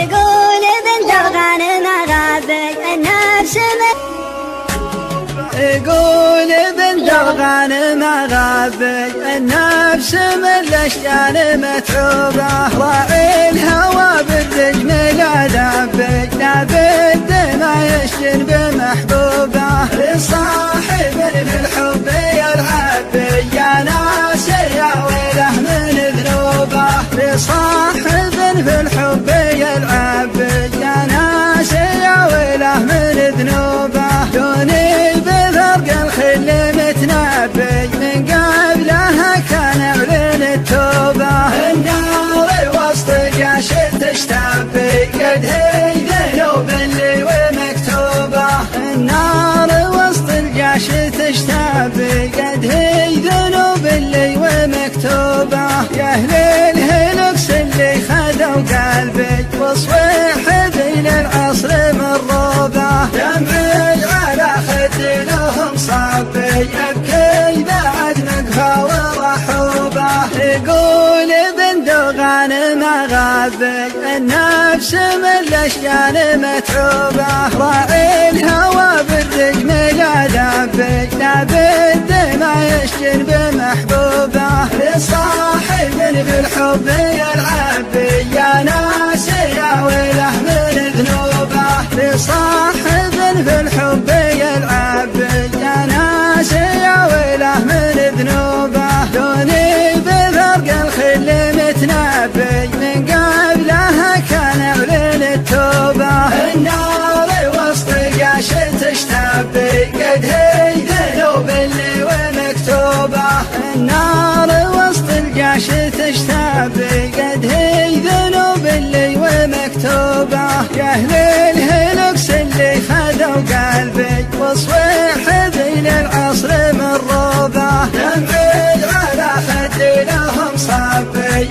يقول بنت الغنم غابي النفس يقول بنت الغنم غابي النفس من الاشجان متعوبه راعي الهوى بالرجم لا ذابي لا بد ما يشجن بمحبوبه لصاحب بالحب يلعب يا ناس يا ويله من ذنوبه لصاحب في الحب يلعب يا ناس يا ويله من ذنوبه دوني بفرق الخل متنبي من قبلها كان اعلن التوبه النار وسط جاش تشتبي قد هي ذنوب اللي ومكتوبه النار وسط الجاش تشتبي قد هي ذنوب اللي ومكتوبه يا اهل الهلكس اللي خذوا قلبي وصويح بين العصر مروبه دمعي على خدي لهم صبي يبكي بعد مقهى ورحوبه يقول بنت الغنم غابي النفس من الاشجان متعوبه راعي الهوى بالرجم لا ذابي لا بد ما يشجن بمحبوبه لصاحب بالحب يلعب يا ناس يا ويله من ذنوبه لصاحب في الحب يلعب يا ناس يا ويله من ذنوبه دوني بفرق الخل متنبي من قبلها كان اعلن التوبه النار وسط جاش تشتبي قد هي ذنوب اللي ومكتوبه النار وسط الجاش تشتبي قد هي ذنوب اللي ومكتوبه يا اهل الهلكس اللي خذوا قلبي وصويح بين العصر مروبه دمعي على خدي لهم صبي